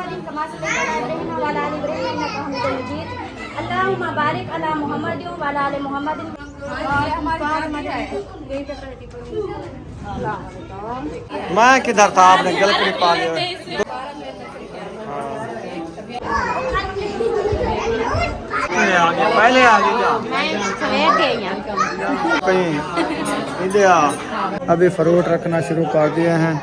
मुहम्मदिन कमा सल्लल्लाहु अलैहि व आला इब्राहीम इन्नका हमीदुम मजीद। अल्लाहुम्मा बारिक अला मुहम्मदिन व आला आलि मुहम्मदिन। मैं किधर था, आपने गलत नहीं पा लिया। पहले आ गई कहीं इधर अभी फ्रूट रखना शुरू कर दिए हैं।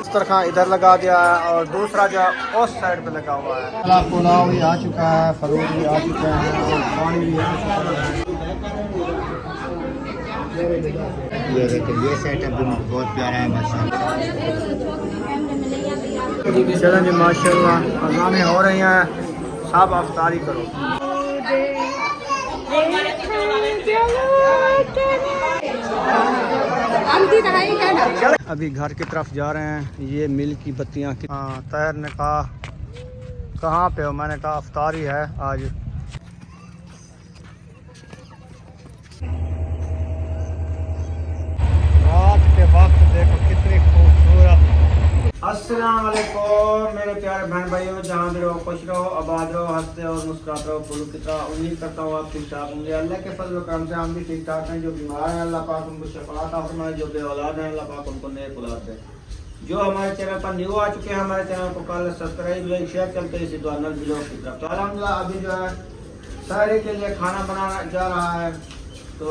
इस तरह इधर लगा दिया है और दूसरा जो उस साइड पे लगा हुआ है। पुलाव भी आ चुका है, फ्रूट भी आ चुके हैं और पानी भी आ चुका है। ये देखिए, ये सेटअप भी बहुत प्यारा है माशाल्लाह। चलें जी, माशाल्लाह अज़ानें हो रही हैं, सब अफ्तारी करो। अभी घर की तरफ जा रहे हैं। ये मिल की बत्तियाँ। हाँ, तैर ने कहा कहाँ पे हो, मैंने कहा अफ्तारी है आज। रात के वक्त देखो कितनी खूबसूरत। अस्सलाम वालेकुम मेरे प्यारे बहन भाइयों, जहाँ भी रहो खुश रहो, आबाद रहो, हंसते और मुस्कुराते रहो फूलों की तरह। उम्मीद करता हूँ आप ठीक ठाक होंगे। अल्लाह के फजल व करम से हम भी ठीक ठाक हैं। जो बीमार हैं अल्लाह पाक उनको शफा अता फरमाए, जो बे औलाद हैं अल्लाह पाक उनको नेक औलाद दे। जो हमारे चैनल पर न्यू आ चुके हैं, हमारे चैनल को कर सब्सक्राइब लाइक शेयर चलते इसी दुआनल वीडियो की तरफ। तो अल्हम्दुलिल्लाह अभी जो है सारे के लिए खाना बनाना जा रहा है, तो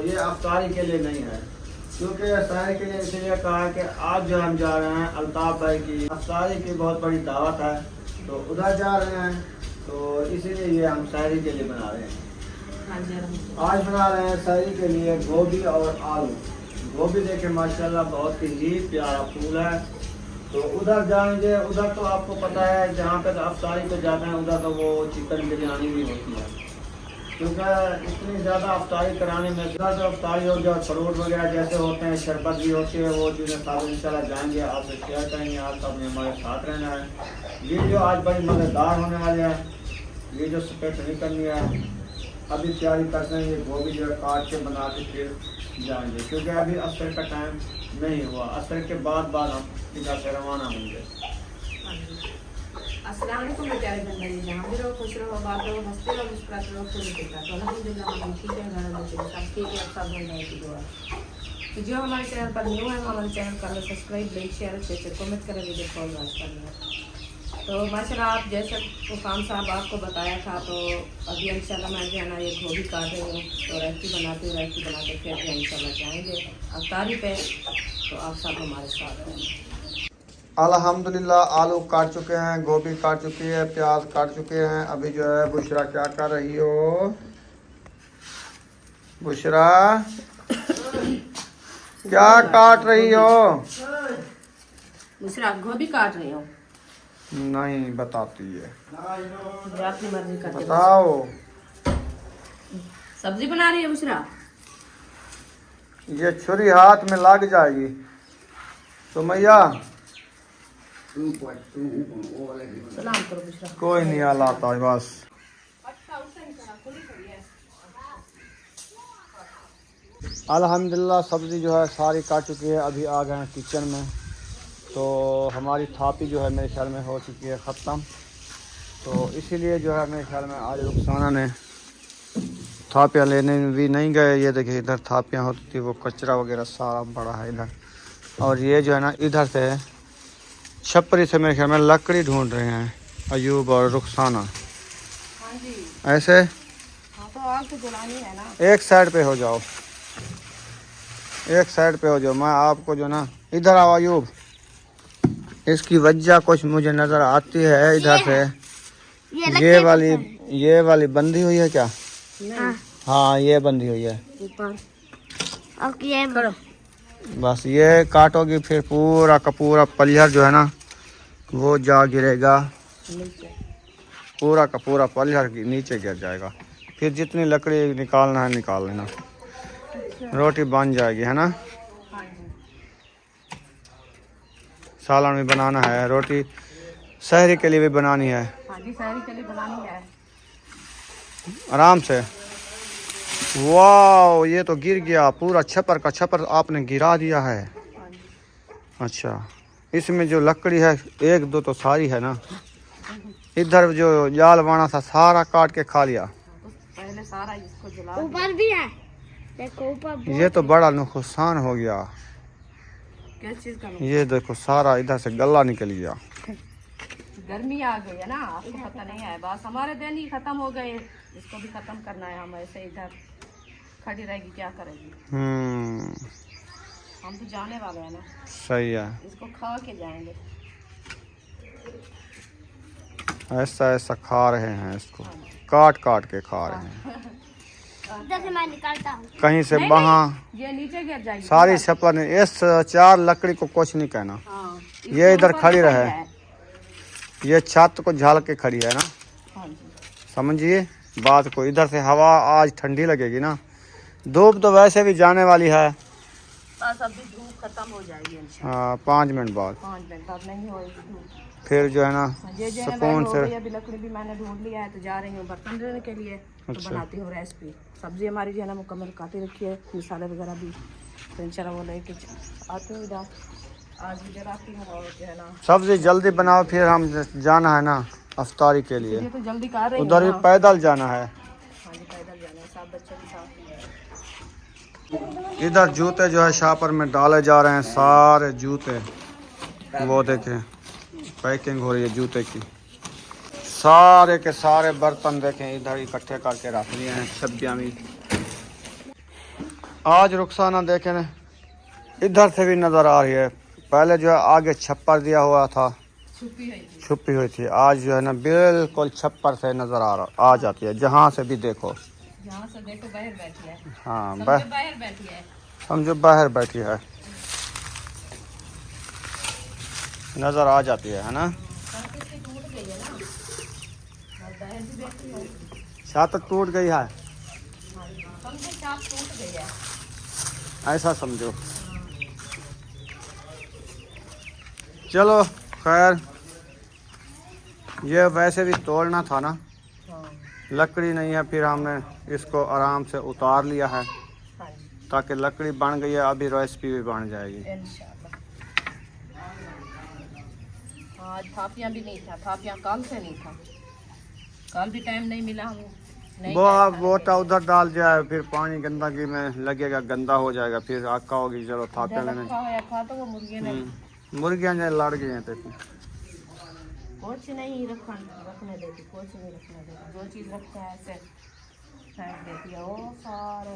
ये अफ्तारी के लिए नहीं है, क्योंकि सारे के लिए इसलिए कहा है कि आज जो हम जा रहे हैं अल्ताफ भाई की अफ्तारी की बहुत बड़ी दावत है, तो उधर जा रहे हैं, तो इसीलिए ये हम शायरी के लिए बना रहे हैं। आज बना रहे हैं शायरी के लिए गोभी और आलू। गोभी देखे माशाल्लाह बहुत ही प्यारा फूल है। तो उधर जाएंगे, उधर तो आपको पता है जहाँ पे अफ्तारी पे जाते हैं उधर तो वो चिकन बिरयानी भी होती है, क्योंकि इतनी ज़्यादा अफ्तारी कराने में ज़्यादा अफ्तारी हो गया, फ्रूट वगैरह जैसे होते हैं, शरबत भी होती है, वो चीज़ें साथ इंशाल्लाह जाएंगे, आपसे शेयर करेंगे। आप सब ने हमारे साथ रहना है। ये जो आज बड़ी मज़ेदार होने वाले हैं, ये जो सफ़ेद नहीं करनी है, अभी तैयारी करते हैं। ये गोभी जो है काट के बना के फिर जाएंगे, क्योंकि अभी असर का टाइम नहीं हुआ। असर के बाद हम इधर से रवाना होंगे। अस्सलाम वालेकुम मेरे प्यारे बंदे, जहाँ भी रहो खुश रहो, आबाद रहो, हंसते रहो, मुस्कुराते रहो, फूल खिलता रहो। अल्हम्दुलिल्लाह हम ठीक है, घर में सब ठीक है, सब हो जाए की दुआ। तो जो हमारे चैनल पर न्यू है, हमारे चैनल कर लो सब्सक्राइब, लाइक शेयर, कमेंट करें, वीडियो को वॉच कर लो। तो माशाल्लाह आप जैसे उफाम साहब आपको बताया था, तो अभी इंशाल्लाह मैं जो है ना ये गोभी काट रही हूँ, तो रेसिपी बनाती हूँ। रेसिपी बना के फिर जो इंशाल्लाह जाएंगे अफ्तारी पे, तो आप सब हमारे साथ हैं। अल्हम्दुलिल्लाह आलू काट चुके हैं, गोभी काट चुकी है, प्याज काट चुके हैं। अभी जो है बुशरा क्या कर रही हो? बुशरा क्या काट रही हो? दूसरा गोभी काट रही हूँ। नहीं बताती है, अपनी मर्जी करते बताओ। सब्जी बना रही है बुशरा। ये छुरी हाथ में लग जाएगी तो मैया सलाम करो बुशरा। कोई नहीं लाता है बस। अल्हम्दुलिल्लाह सब्ज़ी जो है सारी काट चुकी है। अभी आ गए हैं किचन में, तो हमारी थापी जो है मेरे ख्याल में हो चुकी है ख़त्म, तो इसीलिए जो है मेरे ख्याल में आज रुखसाना ने थापियाँ लेने भी नहीं गए। ये देखिए इधर थापियाँ होती थी, वो कचरा वगैरह सारा पड़ा है इधर। और ये जो है ना इधर से छपरी से मेरे ख्याल में लकड़ी ढूंढ रहे हैं अयूब और रुखसाना। ऐसे तो आग तो जलानी है ना। एक साइड पे हो जाओ, एक साइड पे हो जाओ। मैं आपको जो ना इधर आओ अयूब, इसकी वजह कुछ मुझे नज़र आती है इधर से। ये वाली बंधी हुई है क्या? हाँ ये बंधी हुई है। बस ये काटोगी फिर पूरा का पूरा पलिहर जो है ना वो जा गिरेगा, पूरा का पूरा पलिहर नीचे गिर जाएगा। फिर जितनी लकड़ी निकालना है निकाल लेना, रोटी बन जाएगी, है ना। सालन भी बनाना है, रोटी सहरी के लिए भी बनानी है। हाँ जी, सहरी के लिए बनानी है। आराम से। वाह ये तो गिर गया पूरा, छप्पर का छप्पर आपने गिरा दिया है। अच्छा इसमें जो लकड़ी है एक दो तो सारी है ना, इधर जो जाल बाना था सारा काट के खा लिया। तो पहले सारा इसको जला ऊपर भी है, देखो ऊपर ये तो बड़ा नुकसान हो गया। किस चीज का ये देखो सारा इधर से गला निकल गया। गर्मी आ गई है ना, आपको पता नहीं है, बस हमारे दिन ही खत्म हो गए, इसको भी खत्म करना है। हम ऐसे इधर खड़ी रहेगी क्या करेगी, हम तो जाने वाले हैं ना, सही है। इसको खा के जाएंगे। ऐसा ऐसा खा रहे हैं इसको, काट काट के खा रहे हैं। इधर से मैं निकालता हूँ। कहीं से वहाँ ये नीचे गिर जाएगी सारी छपन, इस 4 लकड़ी को कुछ नहीं कहना। हाँ, ये इधर ऊपर खड़ी ऊपर रहे, है। ये छत को झाल के खड़ी है ना, हाँ जी, समझिए बात को। इधर से हवा आज ठंडी लगेगी ना, धूप तो वैसे भी जाने वाली है। बस अभी धूप खत्म हो जाएगी इंशाल्लाह। हाँ 5 मिनट बाद 5 मिनट बाद नहीं होएगी धूप। फिर जो है ना ये जो है सुकून हो से। गई, अभी लकड़ी भी मैंने ढूंढ लिया है, तो जा रही हूँ बर्तन धोने के लिए। तो अच्छा। बनाती हूँ रेसिपी। सब्जी हमारी जो है ना मुकम्मल काटी रखी है, मसाले वगैरह भी, तो इंशाल्लाह वो लेके आती हूँ इधर। आज भी जलाती हूँ और जो है ना सब्जी जल्दी बनाओ, फिर हम जाना है ना अफ्तारी के लिए। ये तो जल्दी कर रही हूँ उधर भी ना। पैदल जाना है। हाँ जी, पैदल जाना है, 7 बच्चे भी साथ ही हैं। इधर जूते जो है शापर में डाले जा रहे हैं, सारे जूते। वो देखें पैकिंग हो रही है जूते की। सारे के सारे बर्तन देखें इधर इकट्ठे करके रख लिए हैं। सब्जियां भी आज रुखसाना देखें ना, इधर से भी नज़र आ रही है। पहले जो है आगे छप्पर दिया हुआ था, छुपी हुई थी। आज जो है ना बिल्कुल छप्पर से नज़र आ जाती है, जहाँ से भी देखो। यहाँ से देखो बाहर बैठी है। हाँ बाहर बैठी है। समझो बाहर बैठी है, नज़र आ जाती है ना। छत टूट गई है, समझे चाप टूट गई है। ऐसा समझो। चलो खैर, ये वैसे भी तोड़ना था ना, लकड़ी नहीं है, फिर हमने इसको आराम से उतार लिया है हाँ जी, ताकि लकड़ी बन गई है, अभी रेसिपी भी बन जाएगी। इंशाल्लाह। आज थापियाँ भी नहीं था, थापियाँ कल से नहीं था, कल भी टाइम नहीं मिला हमें। नहीं वो टाइम अब था वोटा उधर डाल जाए, फिर पानी गंदगी में लगेगा, गंदा हो जाएगा, फिर आका होगी। चलो थापे जब लेने। रखा है खा तो वो मुर्गे ने मुर्गियाँ जो लड़ गई हैं देखो। कुछ नहीं रखने देती, कुछ नहीं रखने देती, जो चीज़ रखते हैं ऐसे फेंक देती है वो सारे।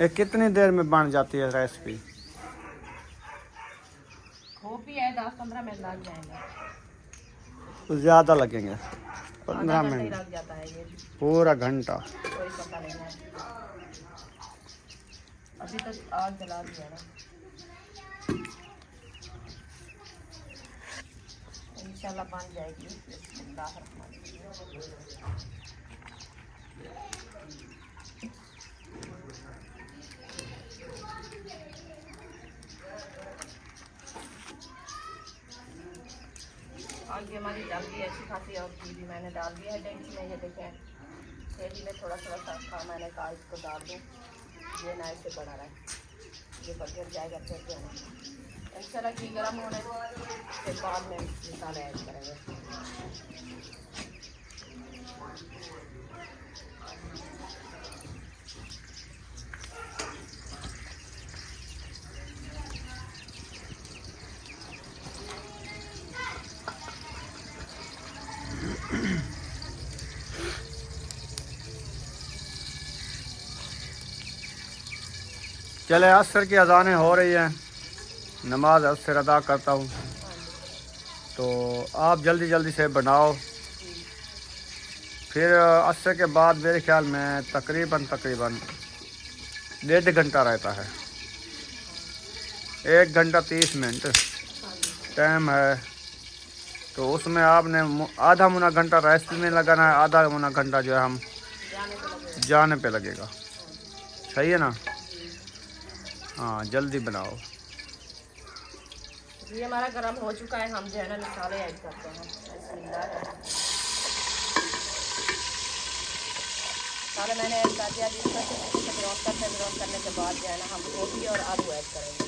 ये कितनी देर में बन जाती है रेसिपी? खोपी है 10-15 मिनट लग जाएंगे, ज़्यादा लगेंगे, आधा 15 घंटा ही मिनट, लग जाता है, ये पूरा घंटा। कोई पता नहीं है। अभी तक आग जला दिया ना, इंशाल्लाह बन जाएगी। आगे हमारी जल गई अच्छी खासी, और घी भी मैंने डाल दिया है डेंची में। ये देखें थैली में थोड़ा थोड़ा सा था, मैंने कहा इसको डाल दूँ, ये ना ऐसे बना रहा है, ये गिर जाएगा। फिर जो है इंशाल्लाह घी गर्म होने के बाद में मसाले ऐड करेंगे। चले असर की अजानें हो रही हैं, नमाज असर अदा करता हूँ, तो आप जल्दी जल्दी से बनाओ। फिर असर के बाद मेरे ख्याल में तकरीबन 1.5 घंटा रहता है, 1 घंटा 30 मिनट टाइम है। तो उसमें आपने आधा मुना घंटा रेस्ट में लगाना है, आधा मुना घंटा जो है हम जाने पे लगेगा। सही है ना? हाँ जल्दी बनाओ। ये हमारा गरम हो चुका है, हम जो है ना मसाले ऐड करते हैं। मसाले मैंने ऐड कर दिया, जिसमें से ग्राउंड करने के बाद जो है ना हम गोभी और आलू ऐड करेंगे।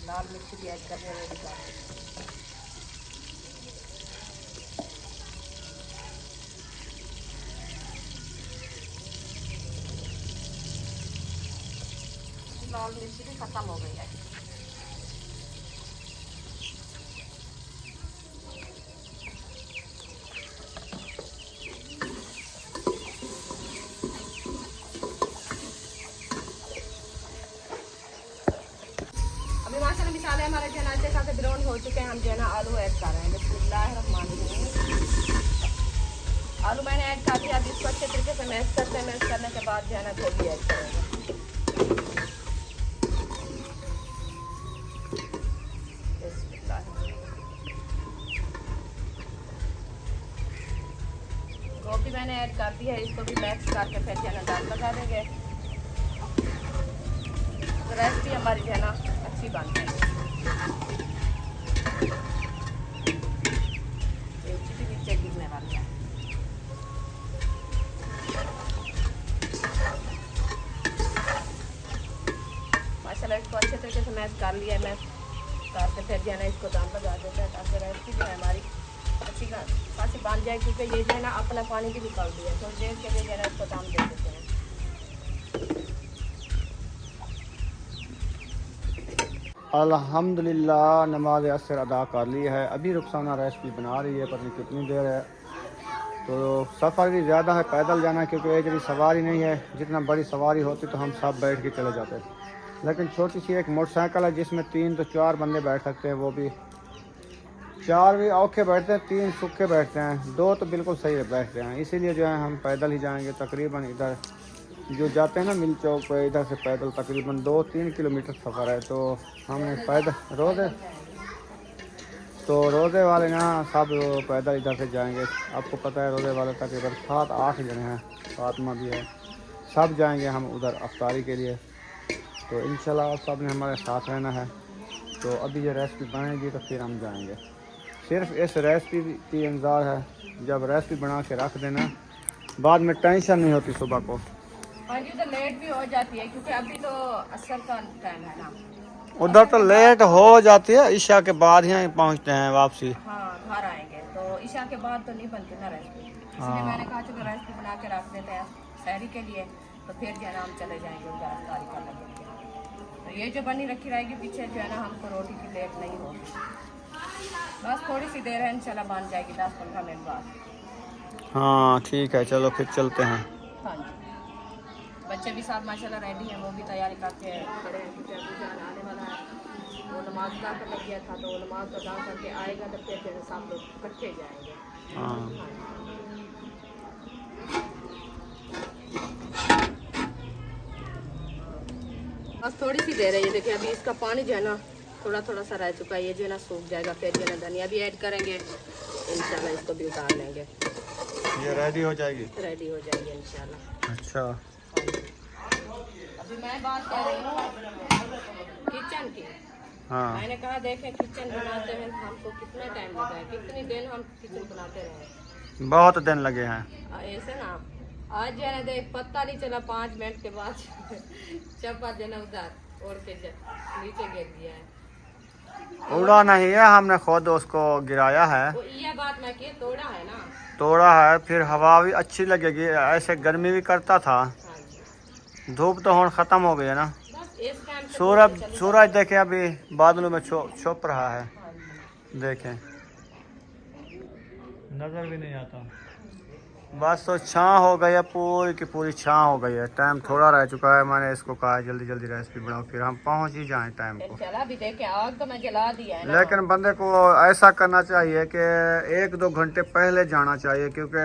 लाल मिर्च भी ऐड करने रेडी कर लाल मिर्च भी खत्म हो गई है। अभी माशाल्लाह मिसाले हमारे जो है ना अच्छे खासे ब्राउन हो चुके हैं। हम जो है ना आलू ऐड कर रहे हैं। बिस्मिल्लाहिर्रहमानिर्रहीम। आलू मैंने ऐड कर दिया। अब इसको अच्छे तरीके से मैश करते हैं। मैश करने के बाद जो है ना गोभी ऐड करेंगे। गोभी मैंने ऐड कर दी है। इसको भी मैश करके फिर जो है ना दाल लगा देंगे। तो रेसिपी हमारी जो है ना अच्छी बन जाएगी। नीचे गिरने वाली है। माशाल्लाह इसको अच्छे तरीके से मैश कर लिया है। मैश करके फिर जो है ना इसको दाम लगा देते हैं ताकि रेसिपी जो है हमारी अच्छी खासी बन जाए। क्योंकि ये जो है ना अपना पानी भी निकाल दिया है। थोड़ी देर के लिए जो है ना इसको दाम दे देते हैं। अल्हम्दुलिल्लाह नमाज असर अदा कर ली है। अभी रुखसाना रेसिपी बना रही है, पता नहीं कितनी देर है। तो सफ़र भी ज़्यादा है, पैदल जाना, क्योंकि एक जरी सवारी नहीं है। जितना बड़ी सवारी होती तो हम सब बैठ के चले जाते, लेकिन छोटी सी एक मोटरसाइकिल है जिसमें 3 तो 4 बंदे बैठ सकते हैं। वो भी 4 भी औखे बैठते हैं, 3 सूखे बैठते हैं, 2 तो बिल्कुल सही बैठते हैं। इसीलिए जो है हम पैदल ही जाएंगे। तकरीबन इधर जो जाते हैं ना मिल चौक पे, इधर से पैदल तकरीबन 2-3 किलोमीटर सफ़र है। तो हमने पैदल रोज़े वाले ना सब पैदल इधर से जाएंगे। आपको पता है रोज़े वाले तकरीबन 7-8 जने हैं, फातिमा भी है। सब जाएंगे हम उधर अफ्तारी के लिए। तो इंशाल्लाह सब ने हमारे साथ रहना है। तो अभी ये रेसिपी बनेगी तो फिर हम जाएंगे। सिर्फ इस रेसिपी की इंतज़ार है। जब रेसिपी बना के रख देना, बाद में टेंशन नहीं होती सुबह को। हाँ जी, तो लेट भी हो जाती है क्योंकि अभी तो असर का टाइम है ना। उधर तो लेट हो जाती है, ईशा के बाद यहाँ पहुँचते हैं वापसी। हाँ, घर आएंगे तो ईशा के बाद तो नहीं बनती ना रेसिपी। इसलिए मैंने कहा चलो रेसिपी बना के रख देते हैं शहरी के लिए। तो फिर जो है ना हम चले जाएंगे उधर अफ्तारी करने के लिए। तो ये जो बनी रखी रहेगी पीछे जो है ना, हमको रोटी की लेट नहीं हो। बस थोड़ी सी देर है, इंशाल्लाह बन जाएगी 10-15 मिनट बाद। हाँ ठीक है, चलो फिर चलते हैं। हाँ जी, बच्चे भी साथ माशाल्लाह रेडी हैं। वो भी तैयारी करके खड़े हैं क्योंकि अभी जान आने वाला है। वो नमाज अदा करने गया था, तो वो नमाज अदा करके आएगा तो फिर जो है सब लोग इकट्ठे जाएंगे। हाँ बस थोड़ी सी देर है। ये देखिए अभी इसका पानी जो है ना थोड़ा थोड़ा सा रह चुका है। ये जो है ना सूख जाएगा। फिर जो है ना धनिया भी ऐड करेंगे। इंशाल्लाह इसको भी उतार लेंगे। ये रेडी हो जाएगी। रेडी हो जाएगी इंशाल्लाह। अच्छा, अभी मैं बात कर रही हूँ किचन की। हाँ मैंने कहा देखें किचन बनाते हैं हमको कितना टाइम लगा है, कितनी दिन हम किचन बनाते रहे। बहुत दिन लगे हैं। ऐसे ना आज जो है ना देख पता नहीं चला 5 मिनट के बाद चपा जो है उधर और के नीचे गिर गया है। उड़ा नहीं है, हमने खुद उसको गिराया है। वो ये बात मैं की तोड़ा है ना, तोड़ा है। फिर हवा भी अच्छी लगेगी। ऐसे गर्मी भी करता था। हाँ जी। धूप तो ਹੁਣ खत्म हो गई है ना। बस इस टाइम सूरज देखें अभी बादलों में छुप रहा है। देखें नजर भी नहीं आता। बस तो छाँ हो गई है, पूरी की पूरी छाँ हो गई है। टाइम थोड़ा रह चुका है। मैंने इसको कहा है जल्दी जल्दी रेसिपी बनाओ, फिर हम पहुंच ही जाएं टाइम को। चला भी देखे आग तो मैं जला दिया है ना। लेकिन बंदे को ऐसा करना चाहिए कि 1-2 घंटे पहले जाना चाहिए, क्योंकि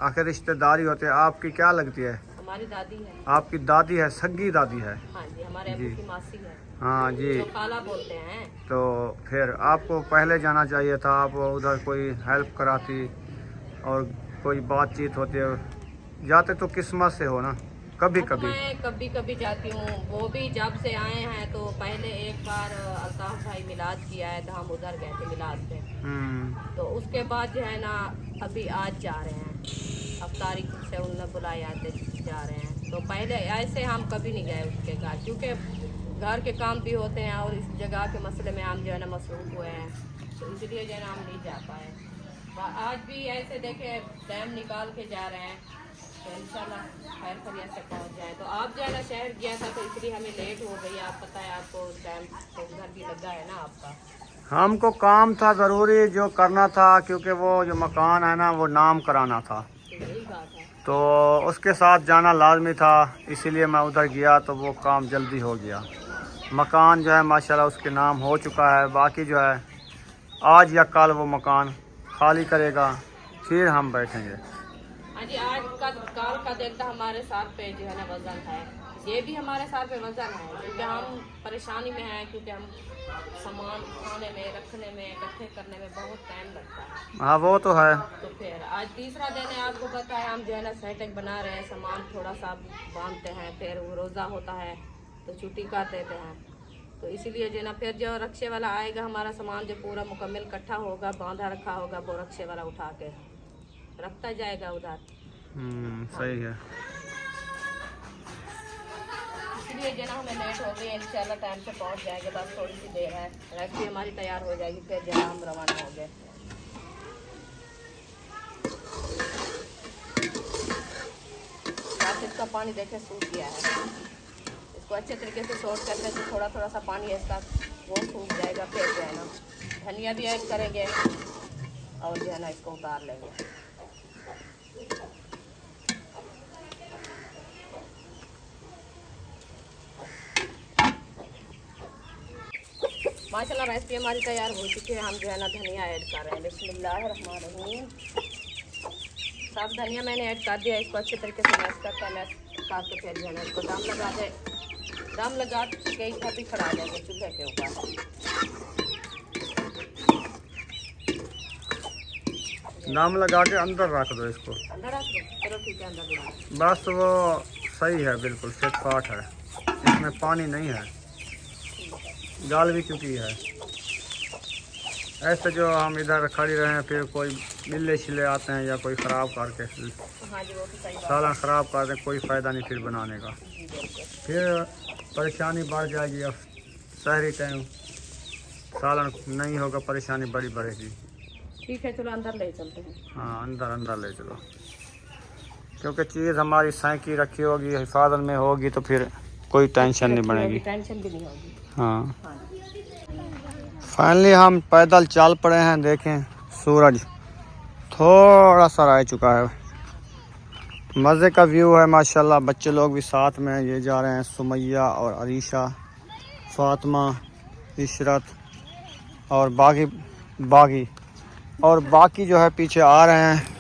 आखिर रिश्तेदारी होते हैं। आपकी क्या लगती है? हमारी दादी है। आपकी दादी है, सग्गी दादी है। हाँ जी, हमारे अबू की मासी है। हाँ जी, जो खाला बोलते हैं। तो फिर आपको पहले जाना चाहिए था। आप उधर कोई हेल्प कराती और कोई बातचीत होती है। जाते तो किस्मत से हो ना, कभी कभी। मैं कभी कभी जाती हूँ। वो भी जब से आए हैं तो पहले एक बार अल्ताफ भाई मिलाद किया है तो हम उधर गए थे मिलाद पे। तो उसके बाद जो है ना अभी आज जा रहे हैं अफ्तारी से, उन्होंने बुलाया जा रहे हैं। तो पहले ऐसे हम कभी नहीं गए उसके घर, क्योंकि घर के काम भी होते हैं और इस जगह के मसले में हम जो है ना मसरूफ हुए हैं, तो इसलिए जो है ना हम नहीं जा पाए। आज भी ऐसे देखे टाइम निकाल के जा रहे हैं, तो इंशाल्लाह खैर खैरियत से पहुंच जाए। तो आप जो है ना शहर गया था, तो इसलिए हमें लेट हो गई। आप पता है आपको टाइम तो उधर भी लगा है ना आपका। हमको काम था ज़रूरी जो करना था, क्योंकि वो जो मकान है ना वो नाम कराना था, तो यही बात है। तो उसके साथ जाना लाजमी था, इसीलिए मैं उधर गया तो वो काम जल्दी हो गया। मकान जो है माशाल्लाह उसके नाम हो चुका है। बाकी जो है आज या कल वो मकान खाली करेगा, फिर हम बैठेंगे। हाँ जी, आज का काल का देखता हमारे साथ पे जो है ना वजन है, ये भी हमारे साथ पे वजन है, क्योंकि हम परेशानी में हैं, क्योंकि हम सामान उठाने में, रखने में, इकट्ठे करने में बहुत टाइम लगता है। हाँ वो तो है। तो फिर आज तीसरा दिन है, आपको पता है हम जो है ना सेटअप बना रहे हैं, सामान थोड़ा सा बांधते हैं, फिर वो रोज़ा होता है तो छुट्टी कर देते हैं, तो इसीलिए जो है ना फिर जो रक्शे वाला आएगा, हमारा सामान जो पूरा मुकम्मल इकट्ठा होगा, बांधा रखा होगा, वो रक्शे वाला उठा के रखता जाएगा उधर। सही है। इसलिए जो ना हमें लेट हो गई, इंशाल्लाह टाइम से पहुंच जाएंगे, बस थोड़ी सी देर है, रेसिपी हमारी तैयार हो जाएगी, फिर जो है हम रवाना हो गए। इसका पानी देखे सूख गया है, इसको अच्छे तरीके से सोट करके तो थोड़ा थोड़ा सा पानी है इसका वो सूख जाएगा। फिर जो है ना धनिया भी ऐड करेंगे और जो है ना इसको उतार लेंगे। माशाल्लाह रेसिपी हमारी तैयार हो चुकी है, हम जो है ना धनिया ऐड कर रहे हैं। बिस्मिल्लाहिर्रहमानिर्रहीम। सब धनिया मैंने ऐड कर दिया, इसको अच्छे तरीके से मैश करके फिर जो है ना इसको दम लगा के इधर भी खड़ा देंगे चूल्हे के ऊपर। दम लगा के अंदर रख दो इसको। अंदर रख दो, चलो ठीक है, अंदर भी रख दो। बस वो सही है, बिल्कुल फिट फाट है, इसमें पानी नहीं है, गाल भी चुकी है। ऐसे जो हम इधर खड़ी रहे हैं, फिर कोई बिल्ले छिले आते हैं या कोई ख़राब करके हाँ जी, वो तो सही बात सालन ख़राब कर दें, कोई फ़ायदा नहीं फिर बनाने का, है। बिल्कुल। फिर परेशानी बढ़ जाएगी। अब शहरी टाइम सालन नहीं होगा, परेशानी बड़ी बढ़ेगी। ठीक है, चलो अंदर ले चलते हैं। हाँ अंदर ले चलो, क्योंकि चीज़ हमारी सैंकी रखी होगी, हिफाजत में होगी, तो फिर कोई टेंशन नहीं बनेगी। टेंशन भी नहीं होगी। हाँ हाँ जी। फाइनली हम पैदल चल पड़े हैं। देखें सूरज थोड़ा सा रह चुका है, मज़े का व्यू है माशाल्लाह। बच्चे लोग भी साथ में ये जा रहे हैं, सुमैया और अरीशा, फातिमा, इशरत और बाकी जो है पीछे आ रहे हैं।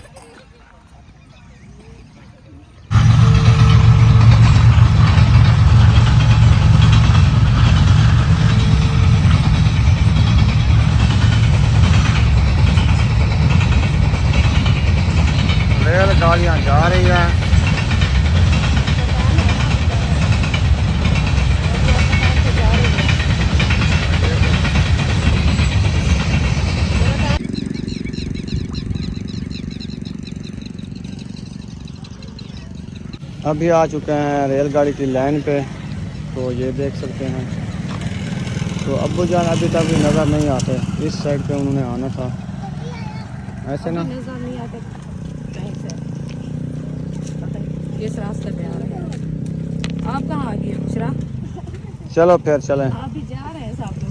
रेलगाड़ियाँ जा रही हैं। अभी आ चुके हैं रेलगाड़ी की लाइन पे, तो ये देख सकते हैं। तो अब्बू जान अभी तक भी नज़र नहीं आते, इस साइड पे उन्होंने आना था, ऐसे ना नजर नहीं आते कहीं से, इस रास्ते पे आ रहे हैं। आप कहाँ आ गए बुशरा? चलो फिर चलें। आप भी जा रहे हैं साथ में?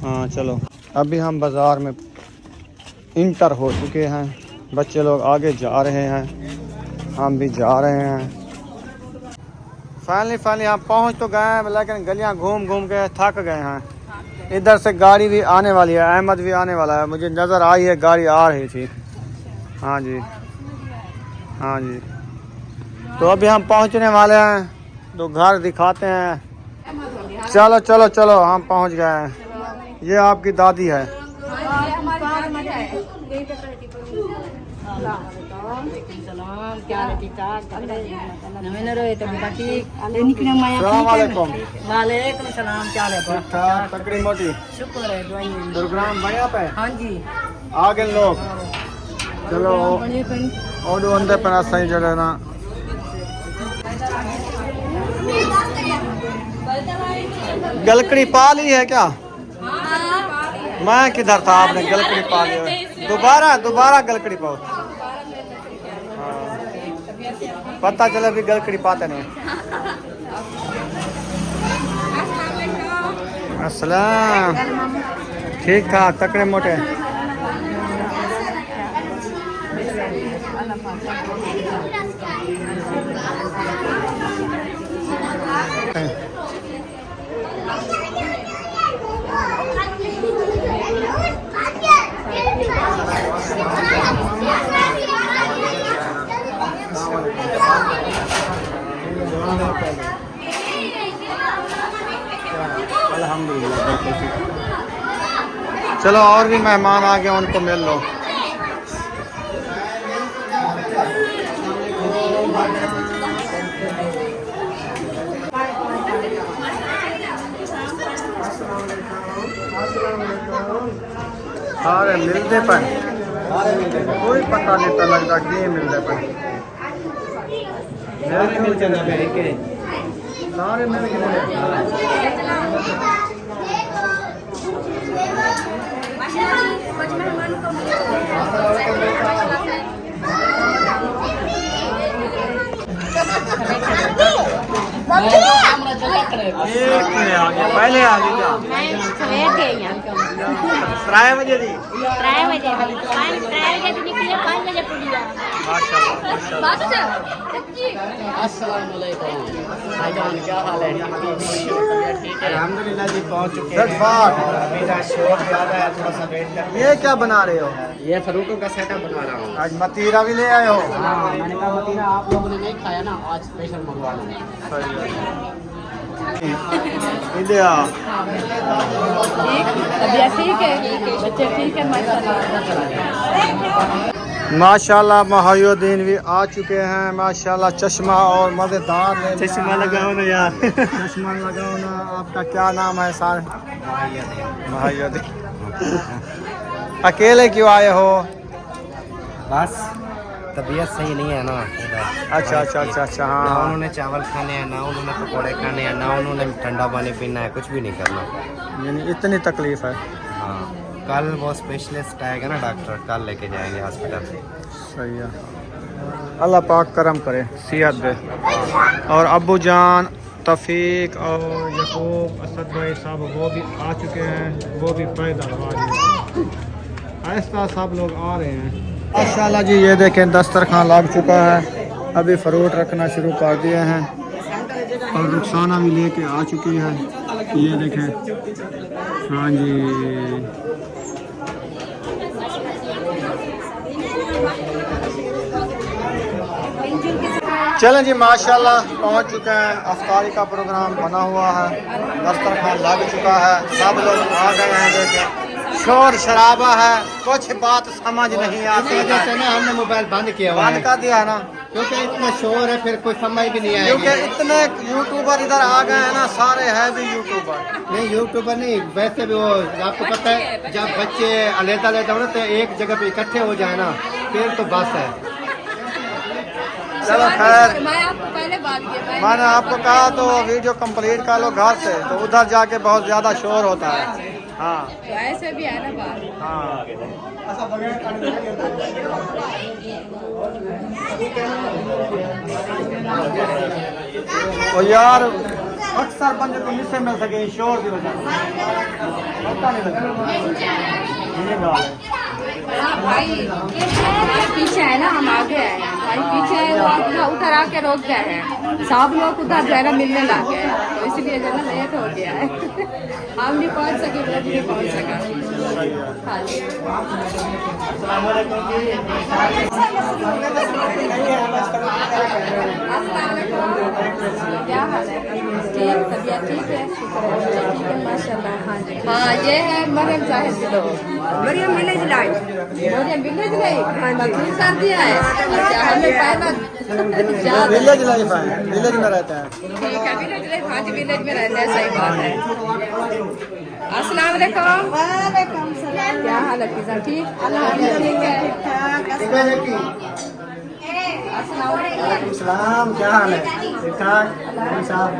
हाँ चलो। अभी हम बाज़ार में इंटर हो चुके हैं, बच्चे लोग आगे जा रहे हैं, हम भी जा रहे हैं। फाइनली हम पहुंच तो गए हैं, लेकिन गलियां घूम के थक गए हैं। इधर से गाड़ी भी आने वाली है, अहमद भी आने वाला है, मुझे नज़र आई है गाड़ी आ रही थी। हाँ जी। तो अभी हम पहुंचने वाले हैं, तो घर दिखाते हैं। चलो हम पहुंच गए हैं। ये आपकी दादी है। वालेकुम सलाम, क्या है? तकड़ी मोटी शुक्र है, प्रोग्राम बढ़िया पे। हाँ जी। आगे लोग चलो और अंदर पर सही जगह ना। गलकड़ी पा ली है क्या? मैं किधर था, आपने गलकड़ी पा ली है। दोबारा गलकड़ी पाओ। हाँ। पता चला भी गलकड़ी पाते नहीं। अस्सलाम। ठीक ठाक, तकड़े मोटे। अल्हम्दुलिल्लाह। चलो और भी मेहमान आ गए, उनको मिल लो। सारे मिलते पर कोई पता नहीं तो लगता कि मिलते पर सारे मिल गए। पहले आ गई क्या? त्रै बजे दी। अल्हम्दुलिल्लाह जी पहुंच चुके हैं। मेरा शोर ज़्यादा है, थोड़ा सा वेट कर। ये क्या बना रहे हो? ये फ्रूटों का सेटअप बना रहा हूँ। आज मतीरा भी ले आए हो? हाँ, मैंने कहा मतीरा आप लोगों ने नहीं खाया ना, आज स्पेशल मंगवा लूँगा। इंडिया ठीक है, बच्चे ठीक है, माशाल्लाह। महायुद्दीन भी आ चुके हैं माशाल्लाह। चश्मा और मजेदार चश्मा लगाओ ना यार। चश्मा लगाओ ना। आपका क्या नाम है सर? महायुद्दीन। अकेले क्यों आए हो? बस तबीयत सही नहीं है ना इधर। अच्छा। ना हाँ, उन्होंने चावल खाने हैं, ना उन्होंने पकौड़े खाने हैं, ना उन्होंने ठंडा पानी पीना है, कुछ भी नहीं करना। यानी इतनी तकलीफ है। हाँ, कल वो स्पेशलिस्ट आएगा ना डॉक्टर, कल लेके जाएंगे हॉस्पिटल से। सही है। अल्लाह पाक करम करे, सेहत दे। और अब्बू जान, तफीक और यकूब, असद भाई साहब वो भी आ चुके हैं। वो भी पैदल आहिस्ता सब लोग आ रहे हैं माशाल्लाह जी। ये देखें दस्तरखान लग चुका है। अभी फ्रूट रखना शुरू कर दिए हैं और रुखसाना भी लेके आ चुकी है। ये देखें। हाँ जी। चलें जी माशाल्लाह पहुंच चुके हैं। अफ्तारी का प्रोग्राम बना हुआ है, दस्तरखान लग चुका है, सब लोग आ गए हैं। देखें शोर शराबा है, कुछ बात समझ नहीं आती। जैसे ना हमने मोबाइल बंद किया हुआ बंद है, कर दिया ना, क्योंकि इतना शोर है, फिर कोई समझ भी नहीं क्योंकि आएगी। इतने यूट्यूबर इधर आ गए हैं ना, सारे हैं भी यूट्यूबर। नहीं यूट्यूबर नहीं, वैसे भी वो आपको पता है, जब बच्चे अलग-अलग हो ना तो एक जगह पे इकट्ठे हो जाए ना, फिर तो बस है। चलो खैर, मैं आपको पहले बात की, मैंने आपको कहा तो वीडियो कंप्लीट कर लो घर से, तो उधर जाके बहुत ज़्यादा शोर होता है। हाँ तो ऐसे भी है ना बात। हाँ। और यार अक्सर बंदे को मिलसे मिल सके शोर की वजह से, पता नहीं लगता। ये गाल है। भाई पीछे है ना, हम आगे हैं भाई, पीछे है वो उधर आके रोक गए हैं, सब लोग उधर जो है ना मिलने लग गए हैं, तो इसलिए जो है ना लेट हो गया है। हम नहीं पहुंच सके, वो भी नहीं पहुंच सका। हाँ जी। क्या हाल है? ठीक, तबीयत ठीक है, शुक्र है, ठीक है माशाल्लाह। हाँ जी। हाँ, ये है मरियम साहिब जी लोग। Maryam village life. Maryam village life. हाँ जी। कर दिया है। अच्छा, हमें पहला विलेज लाइफ है, विलेज में रहते हैं। ठीक है, विलेज लाइफ। हाँ जी, विलेज में रहते हैं, सही बात है। अस्सलाम वालेकुम। वालेकुम सलाम। क्या हाल है फिजा? ठीक, अल्हम्दुलिल्लाह ठीक है। सलाम, क्या हाल है? ठीक ठाक साहब।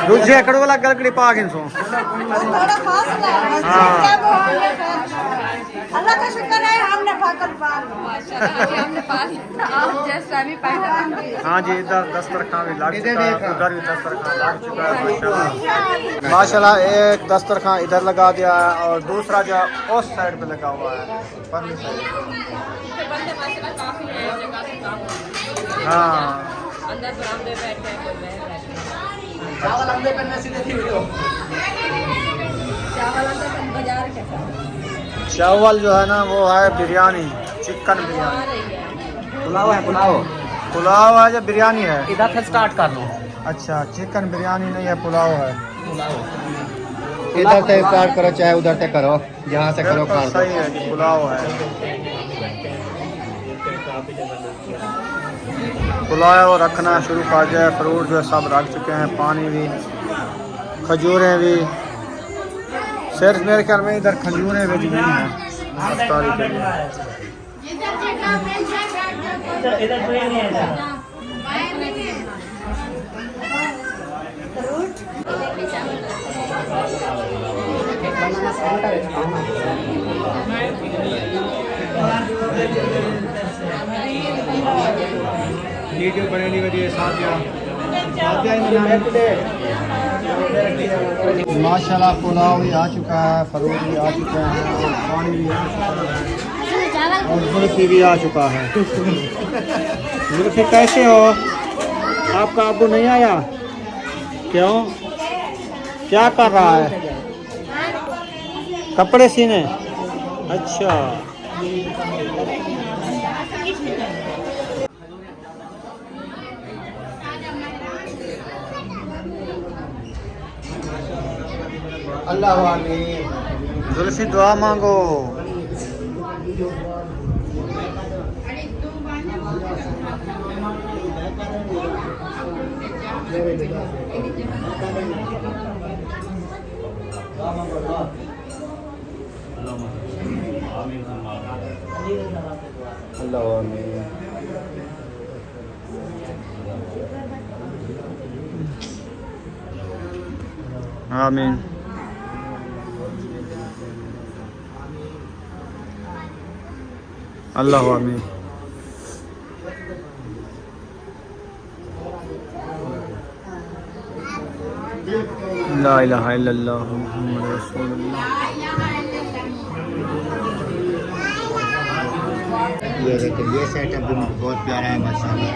दूसरे एकड़ वाला गलकड़ी पा के सो। अल्लाह का शुक्र है हमने भाकर हाँ जी, इधर दस्तरखान भी लग चुका है, उधर भी दस्तरखान लग चुका है माशाल्लाह। माशाल्लाह एक दस्तरखान इधर लगा दिया है और दूसरा जो उस साइड पे लगा हुआ है परली साइड। हाँ अंदर बरामदे बैठ गए कोई बह बैठ चावल अंदर करने से देखी वीडियो। चावल अंदर बाजार कैसा चावल जो है ना वो है बिरयानी, चिकन बिरयानी। पुलाव है, पुलाव पुलाव है या बिरयानी है? इधर से स्टार्ट कर लो। अच्छा, चिकन बिरयानी नहीं है, पुलाव है। इधर से स्टार्ट करो चाहे उधर से करो, जहाँ से करो तो खा सही है कि पुलाव है। पुलाव रखना शुरू कर दिया, फ्रूट जो सब रख चुके हैं, पानी भी, खजूरें भी। सिर्फ मेरे ख्याल में इधर खजूरें भी नहीं हैं अफ्तारी के लिए। वीडियो बनेगी वजह माशाल्लाह पुलाव भी आ चुका है, फरूट भी आ चुका है, और पानी भी आ चुका है, और जुल्फी भी आ चुका है। जुल्फी कैसे हो? आपका अब्बू नहीं आया? क्यों? क्या कर रहा है? कपड़े सीने? अच्छा। अल्लाह आमीन। जुल्फी दुआ मांगो। अल्लाह आमीन। आमीन। अल्लाह आमीन। ला इलाहा इल्लल्लाह मुहम्मद रसूलुल्लाह। ये देखो, ये सेटअप भी बहुत प्यारा है माशाल्लाह।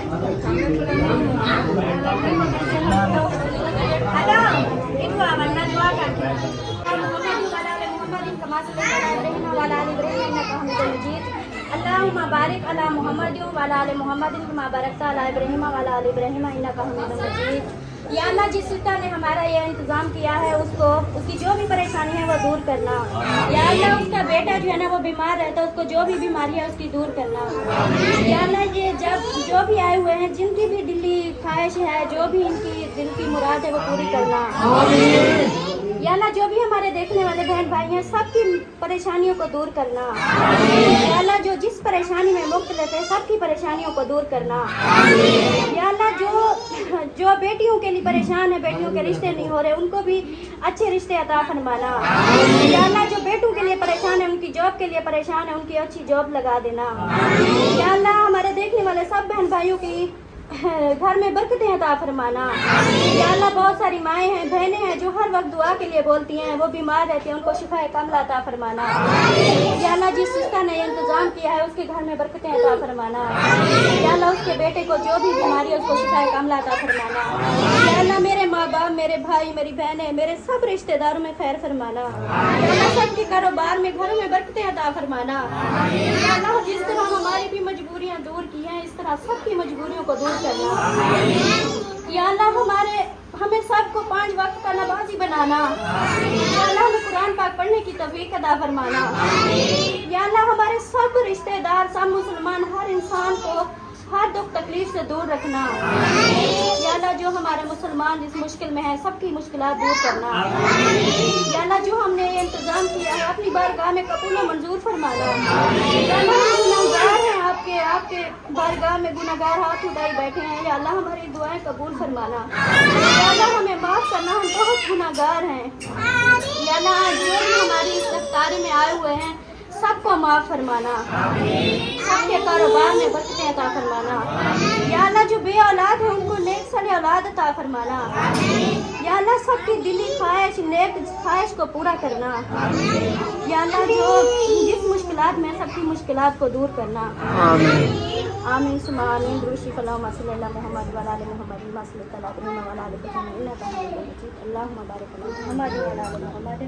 अल्लाहुम्मा बारिक अला मुहम्मद व अला आलि मुहम्मद कमा बारकता अला इब्राहीम व अला आलि इब्राहीम इन्नका हमीदुम मजीद। या अल्लाह, जिस सिस्टर ने हमारा ये इंतज़ाम किया है उसको उसकी जो भी परेशानी है वो दूर करना। या अल्लाह, उसका बेटा जो है ना वो बीमार रहता है, उसको जो भी बीमारी है उसकी दूर करना। या अल्लाह, ये जब जो भी आए हुए हैं जिनकी भी दिली ख्वाहिश है, जो भी इनकी दिल की मुराद है वो पूरी करना। या अल्लाह, जो भी हमारे देखने वाले बहन भाई हैं सबकी परेशानियों को दूर करना। या अल्लाह, जो जिस परेशानी में मुब्तला है सबकी परेशानियों को दूर करना। या अल्लाह, जो बेटियों के लिए परेशान है, बेटियों के रिश्ते नहीं हो रहे, उनको भी अच्छे रिश्ते अता फरमाना। या अल्लाह, जो बेटों के लिए परेशान है, उनकी जॉब के लिए परेशान है, उनकी अच्छी जॉब लगा देना। या अल्लाह, हमारे देखने वाले सब बहन भाइयों की घर में बरकतें अता फरमाना। या अल्लाह, बहुत सारी माएँ हैं, बहनें हैं जो हर वक्त दुआ के लिए बोलती हैं, वो बीमार रहती हैं, उनको शिफाए कामिला अता फरमाना। या अल्लाह, जिस सिस्टर ने इंतज़ाम किया है उसके घर में बरकतें अता फरमाना। या अल्लाह, उसके बेटे को जो भी बीमारी है उसको शिफाए कामिला अता फरमाना। या अल्लाह, मेरे माँ बाप, मेरे भाई, मेरी बहनें, मेरे सब रिश्तेदारों में खैर फरमाना। अल्लाह, सबके कारोबार में, घरों में बरकतें अता फरमाना। या अल्लाह, जिस तरह हमारी भी मजबूरियाँ दूर की हैं इस तरह सबकी मजबूरियों को दूर करना। या अल्लाह, हमें सबको 5 वक्त का नमाजी बनाना। या अल्लाह, हमें कुरान पाक पढ़ने की तौफीक अता फरमाना। या अल्लाह, हमारे सब रिश्तेदार, सब मुसलमान, हर इंसान को हर दुख तकलीफ से दूर रखना। या अल्लाह, जो हमारे मुसलमान जिस मुश्किल में है सबकी मुश्किलात दूर करना। या अल्लाह, जो हमने ये इंतज़ाम किया है अपनी बारगाह में कबूल और मंजूर फरमाना। या अल्लाह, हम गुनाहगार हैं, आप आपके बारगाह में गुनहगार हाथ उठाए बैठे हैं। या अल्लाह हमारी दुआएं कबूल फरमाना। या अल्लाह हमें माफ़ करना, हम बहुत गुनहगार हैं। या अल्लाह जो भी हमारी इस इफ्तारी में आए हुए हैं सबको माफ़ फरमाना, सबके कारोबार में बरकतें अता फरमाना। या अल्लाह जो बे औलाद है उनको नेक साले औलाद अता फरमाना। या अल्लाह सबकी दिली ख्वाहिश नेक ख्वाहिश को पूरा करना। या अल्लाह जो जिस मुश्किलात में सबकी मुश्किलात को दूर करना। आमीन सुमा आमीन। दुरूद सल्लल्लाहु अलैहि मोहम्मद व आले मोहम्मद व सल्लल्लाहु अलैहि वसल्लम इन्नका हमीदुम मजीद। अल्लाहुम्मा बारिक अला मुहम्मद व अला आलि मुहम्मद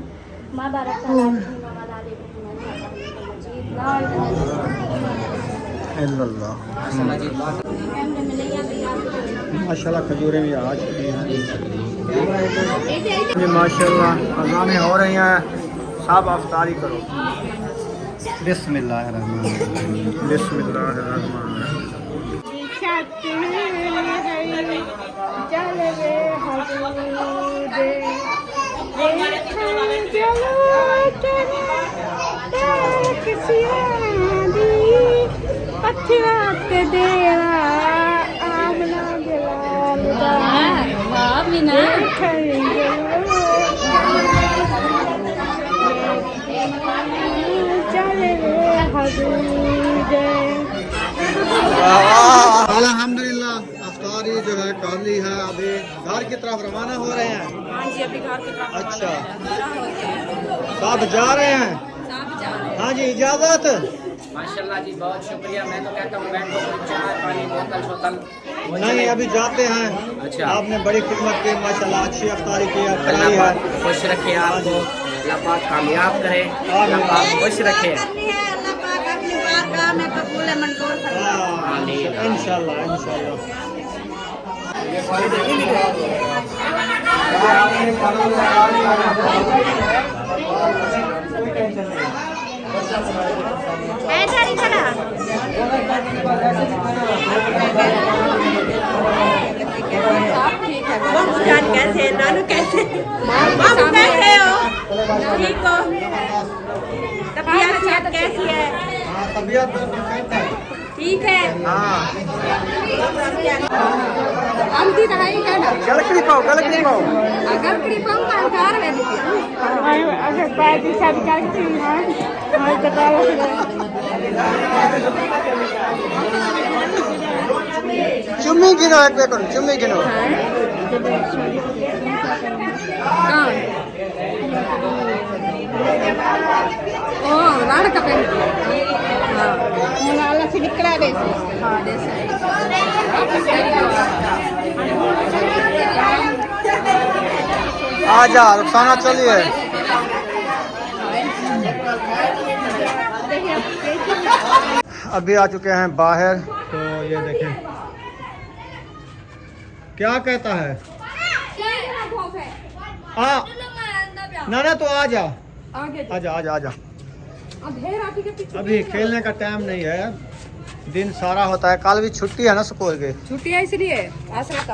मा बारकता अला इब्राहीम व अला आलि इब्राहीम इन्नका हमीदुम मजीद। ला इलाहा इल्लल्लाह। इल्लल्लाह। माशाल्लाह खजूरें भी आज की हैं माशाल्लाह। अज़ानें हो रही हैं, सब अफ्तारी करो। बिस्मिल्लाहिर्रहमानिर्रहीम। बिस्मिल्लाहिर्रहमानिर्रहीम। अल्हम्दुलिल्लाह अफ्तारी जो है कर ली है। अभी घर की तरफ रवाना हो रहे हैं। हाँ जी, अभी घर की तरफ अच्छा, सब जा रहे हैं। हाँ जी, इजाजत। माशाल्लाह जी, बहुत शुक्रिया। मैं तो कहता हूँ बैठो, चाय पानी बोतल शोतल। नहीं, अभी जाते हैं। अच्छा, आपने बड़ी खिदमत की माशाल्लाह, अच्छी अफ्तारी की कराई अल्लाह है। पाक खुश रखे आपको, अल्लाह पाक कामयाब करे, अल्लाह पाक खुश रखे। आमीन। इंशाल्लाह इंशाल्लाह। ऐसा नहीं करा। जान कैसे है, नानू कैसे, बाबू कैसे हो, ठीक हो, तबीयत कैसी है, तबीयत परफेक्ट है। ठीक है। हाँ, आमदी रही है ना, गलकड़ी पाओ, गलकड़ी पाओ। अगर कृपा कार में अगर पैसे सब करती हैं तो चुम्मी गिनो, एक पे करो, चुम्मी गिनो। ओ राड का पेन। हाँ, मुनाला से निकला दे। हाँ, दे से। आजा रुखसाना, चलिए। अभी आ चुके हैं बाहर। तो ये देखें क्या कहता है। ना ना, तो आजा आजा आजा आजा। अभी खेलने का टाइम नहीं है, दिन सारा होता है। कल भी छुट्टी है ना स्कूल की। छुट्टी है इसलिए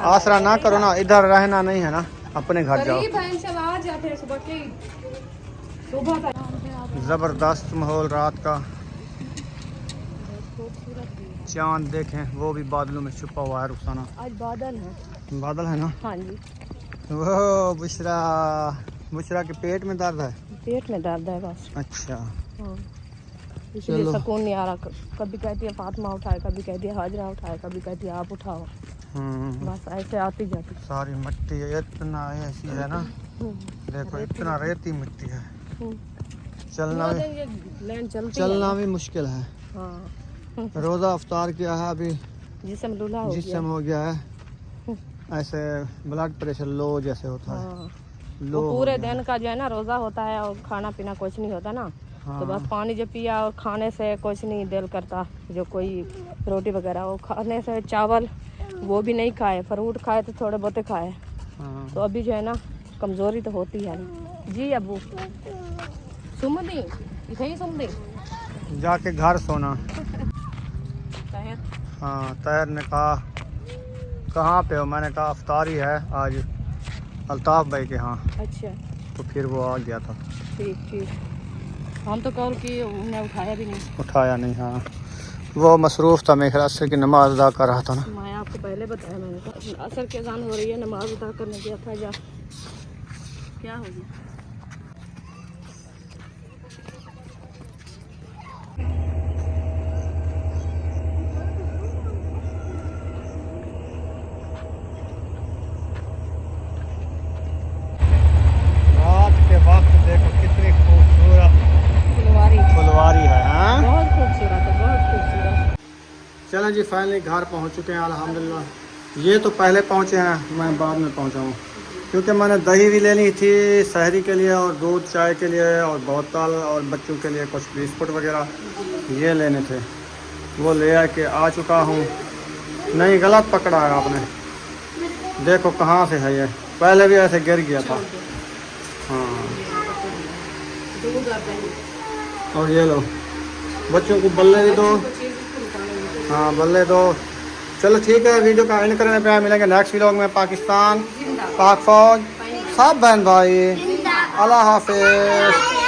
आसरा ना करो ना, इधर रहना नहीं है ना, अपने घर जाओ। जबरदस्त माहौल रात का। चांद देखें, वो भी बादलों में छुपा हुआ है। रुखसाना, आज बादल है। बादल है ना। हाँ जी, वो बुशरा, बुशरा के पेट में दर्द है। पेट में दर्द है बस। अच्छा, हाँ, इसलिए चलो। सुकून नहीं आ रहा। कभी कहती है फातिमा उठाए, कभी कहती है हाजरा उठाए, कभी कहती है आप उठाओ। बस ऐसे आती जाती। सारी मिट्टी इतना ऐसी है ना, देखो इतना रेती मिट्टी है। चलना भी मुश्किल है। हाँ, रोज़ा अफ्तार किया है, अभी जिसम लूला हो जिस्म हो गया है। ऐसे ब्लड प्रेशर लो जैसे होता है। हाँ, लो वो हो पूरे गया दिन का जो है ना रोज़ा होता है और खाना पीना कुछ नहीं होता ना। हाँ। तो बस पानी जो पिया और खाने से कुछ नहीं दिल करता। जो कोई रोटी वगैरह वो खाने से, चावल वो भी नहीं खाए, फ्रूट खाए तो थोड़े बहुते खाए। हाँ। तो अभी जो है ना कमज़ोरी तो होती है। जी अबू सुम दी, इसे सुम दी। जाके घर सोना। हाँ, तैर ने कहा कहाँ पे हो, मैंने कहा अफ्तारी है आज अल्ताफ़ भाई के यहाँ। अच्छा, तो फिर वो आ गया था। ठीक ठीक। हम तो कॉल किए, उन्हें उठाया भी नहीं। उठाया नहीं। हाँ, वो मसरूफ़ था, मेरे ख्याल असर की नमाज अदा कर रहा था ना। मैं आपको पहले बताया, मैंने कहा असर की अजान हो रही है, नमाज अदा करने गया था। या क्या हो गया? रात के वक्त देखो कितनी खूबसूरत फुलवारी है। हाँ बहुत खूबसूरत है, बहुत खूबसूरत। चलें जी, फाइनली घर पहुंच चुके हैं अल्हम्दुलिल्लाह। ये तो पहले पहुंचे हैं, मैं बाद में पहुंचा हूँ, क्योंकि मैंने दही भी लेनी थी शहरी के लिए, और दूध चाय के लिए, और बोतल, और बच्चों के लिए कुछ बिस्कुट वगैरह ये लेने थे। वो ले आके आ चुका हूँ। नहीं, गलत पकड़ा है आपने, देखो कहाँ से है ये, पहले भी ऐसे गिर गया था। हाँ, दूध और दही। और ये लो, बच्चों को बल्ले भी दो। हाँ, बल्ले दो। चलो ठीक है, वीडियो का एंड करने पे मिलेंगे नेक्स्ट व्लॉग में। पाकिस्तान, पाक फौज, सब बहन भाई, अल्लाह हाफिज़।